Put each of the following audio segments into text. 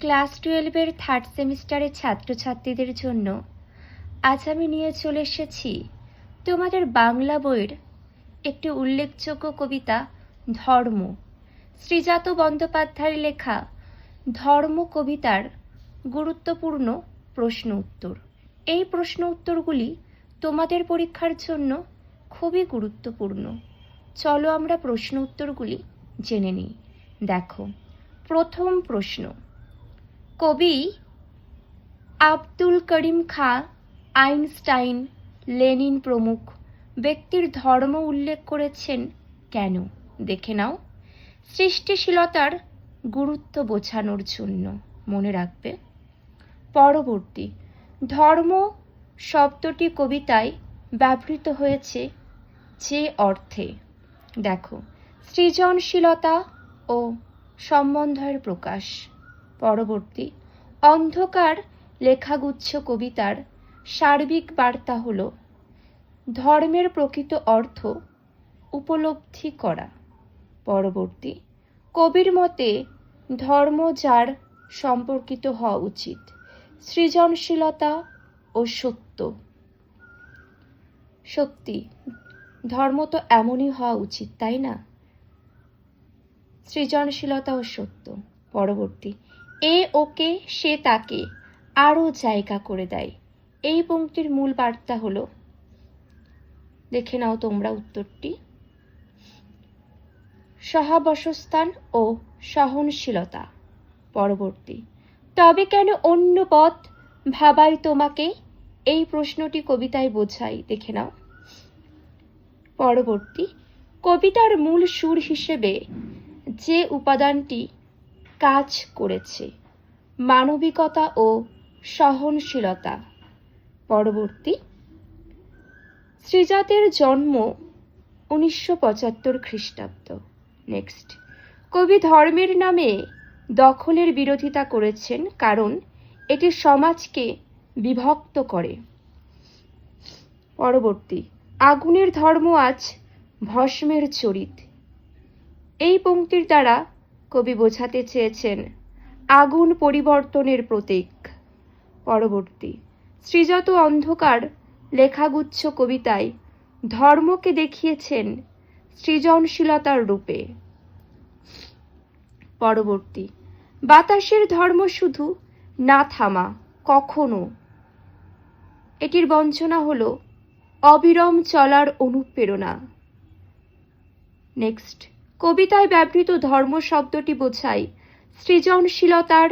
Class 12-এর third সেমিস্টারের ছাত্রছাত্রীদের জন্য আজ আমি নিয়ে চলে এসেছি তোমাদের বাংলা বইয়ের একটি উল্লেখযোগ্য কবিতা ধর্ম, শ্রীজাত বন্দ্যোপাধ্যায়ের লেখা ধর্ম কবিতার গুরুত্বপূর্ণ প্রশ্ন উত্তর। এই প্রশ্ন উত্তরগুলি তোমাদের পরীক্ষার জন্য খুবই গুরুত্বপূর্ণ। চলো আমরা প্রশ্ন উত্তরগুলি জেনে নিই। দেখো, প্রথম প্রশ্ন, কবি আব্দুল করিম খাঁ, আইনস্টাইন, লেনিন প্রমুখ ব্যক্তির ধর্ম উল্লেখ করেছেন কেন? দেখে নাও। সৃষ্টিশীলতার গুরুত্ব বোঝানোর জন্য, মনে রাখবে। পরবর্তী, ধর্ম শব্দটি কবিতায় ব্যবহৃত হয়েছে যে অর্থে? দেখো, সৃজনশীলতা ও সম্বন্ধের প্রকাশ। পরবর্তী, অন্ধকার লেখাগুচ্ছ কবিতার সার্বিক বার্তা হল ধর্মের প্রকৃত অর্থ উপলব্ধি করা। পরবর্তী, কবির মতে ধর্ম যার সম্পর্কিত হওয়া উচিত সৃজনশীলতা ও সত্য। সত্যি, ধর্ম তো এমনই হওয়া উচিত, তাই না? সৃজনশীলতা ও সত্য। পরবর্তী, এ ওকে সে তাকে আরও জায়গা করে দেয়। এই পংক্তির মূল বার্তা হলো, দেখে নাও তোমরা উত্তরটি, সহাবস্থান ও সহনশীলতা। পরবর্তী, তবে কেন অন্য পথ ভাবাই তোমাকে? এই প্রশ্নটি কবিতায় বোঝায়, দেখে নাও। পরবর্তী, কবিতার মূল সুর হিসেবে যে উপাদানটি কাজ করেছে মানবিকতা ও সহনশীলতা। পরবর্তী, শ্রীজাতের জন্ম 1975 খ্রিস্টাব্দ। নেক্সট, কবি ধর্মের নামে দখলের বিরোধিতা করেছেন কারণ এটি সমাজকে বিভক্ত করে। পরবর্তী, আগুনের ধর্ম আজ ভস্মের চরিত। এই পংক্তির দ্বারা কবি বোঝাতে চেয়েছেন আগুন পরিবর্তনের প্রতীক। পরবর্তী, শ্রীজাত অন্ধকার লেখাগুচ্ছ কবিতায় ধর্মকে দেখিয়েছেন সৃজনশীলতার রূপে। পরবর্তী, বাতাসের ধর্ম শুধু না থামা কখনো, এটির বঞ্চনা হল অবিরাম চলার অনুপ্রেরণা। নেক্সট, কবিতায় ব্যবহৃত ধর্ম শব্দটি বোঝায় সৃজনশীলতার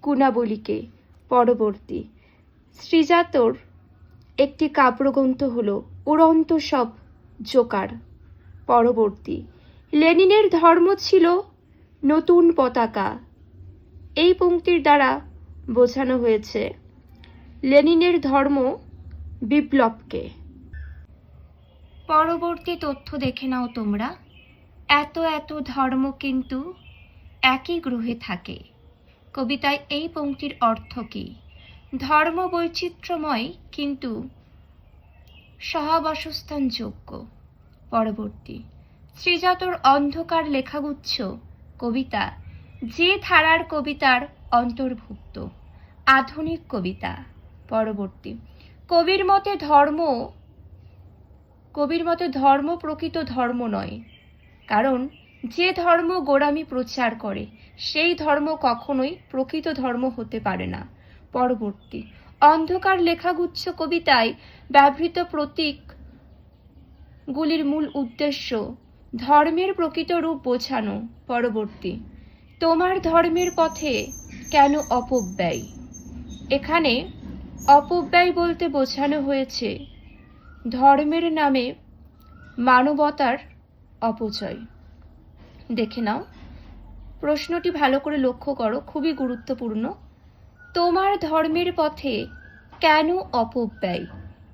গুণাবলীকে। পরবর্তী, শ্রীজাতর একটি কাব্যগ্রন্থ হল উড়ন্ত সব জোকার। পরবর্তী, লেনিনের ধর্ম ছিল নতুন পতাকা। এই পংক্তির দ্বারা বোঝানো হয়েছে লেনিনের ধর্ম বিপ্লবকে। পরবর্তী তথ্য দেখে নাও তোমরা। এত এত ধর্ম কিন্তু একই গ্রহে থাকে। কবিতায় এই পংক্তির অর্থ কি? ধর্ম বৈচিত্র্যময় কিন্তু সহাবস্থানযোগ্য। পরবর্তী, শ্রীজাতর অন্ধকার লেখাগুচ্ছ কবিতা যে ধারার কবিতার অন্তর্ভুক্ত? আধুনিক কবিতা। পরবর্তী, কবির মতে ধর্ম প্রকৃত ধর্ম নয়, কারণ যে ধর্ম গোঁড়ামি প্রচার করে সেই ধর্ম কখনোই প্রকৃত ধর্ম হতে পারে না। পরবর্তী, অন্ধকার লেখাগুচ্ছ কবিতায় ব্যবহৃত প্রতীকগুলির মূল উদ্দেশ্য ধর্মের প্রকৃত রূপ বোঝানো। পরবর্তী, তোমার ধর্মের পথে কেন অপব্যয়? এখানে অপব্যয় বলতে বোঝানো হয়েছে ধর্মের নামে মানবতার অপচয়। দেখে নাও, প্রশ্নটি ভালো করে লক্ষ্য করো, খুবই গুরুত্বপূর্ণ। তোমার ধর্মের পথে কেন অপব্যয়?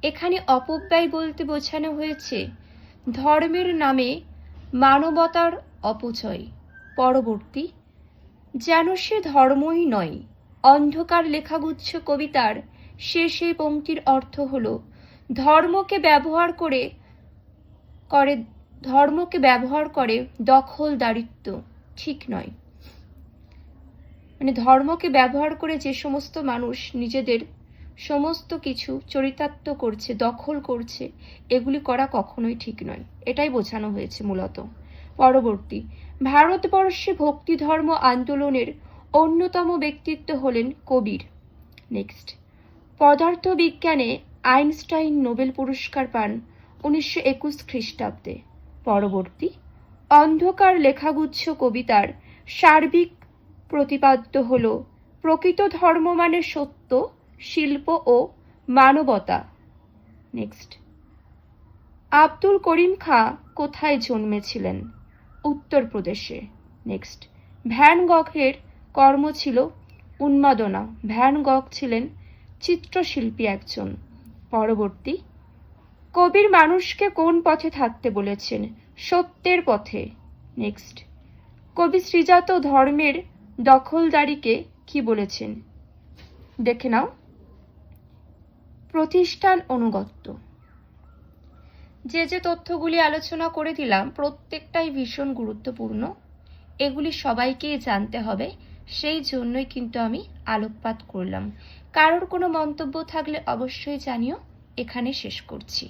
এখানে অপব্যয় বলতে বোঝানো হয়েছে ধর্মের নামে মানবতার অপচয়। পরবর্তী, যেন সে ধর্মই নয়। অন্ধকার লেখাগুচ্ছ কবিতার শেষে পংক্তির অর্থ হল ধর্মকে ব্যবহার করে দখলদারিত্ব ঠিক নয়। মানে ধর্মকে ব্যবহার করে যে সমস্ত মানুষ নিজেদের সমস্ত কিছু চরিতার্থ করছে, দখল করছে, এগুলি করা কখনোই ঠিক নয়, এটাই বোঝানো হয়েছে মূলত। পরবর্তী, ভারতবর্ষে ভক্তি ধর্ম আন্দোলনের অন্যতম ব্যক্তিত্ব হলেন কবির। নেক্সট, পদার্থবিজ্ঞানে আইনস্টাইন নোবেল পুরস্কার পান 1921 খ্রিস্টাব্দে। পরবর্তী, অন্ধকার লেখাগুচ্ছ কবিতার সার্বিক প্রতিপাদ্য হল প্রকৃত ধর্ম মানে সত্য, শিল্প ও মানবতা। নেক্সট, আব্দুল করিম খাঁ কোথায় জন্মেছিলেন? উত্তরপ্রদেশে। নেক্সট, ভ্যান গঘের কর্ম ছিল উন্মাদনা। ভ্যান গঘ ছিলেন চিত্রশিল্পী একজন। পরবর্তী, কবির মানুষকে কোন পথে থাকতে বলেছেন? সত্যের পথে। নেক্সট, কবি শ্রীজাত ধর্মের দখলদারিকে কি বলেছেন? দেখে নাও, প্রতিষ্ঠান অনুগত্য। যে যে তথ্যগুলি আলোচনা করে দিলাম প্রত্যেকটাই ভীষণ গুরুত্বপূর্ণ, এগুলি সবাইকেই জানতে হবে, সেই জন্যই কিন্তু আমি আলোকপাত করলাম। কারোর কোনো মন্তব্য থাকলে অবশ্যই জানিও। এখানে শেষ করছি।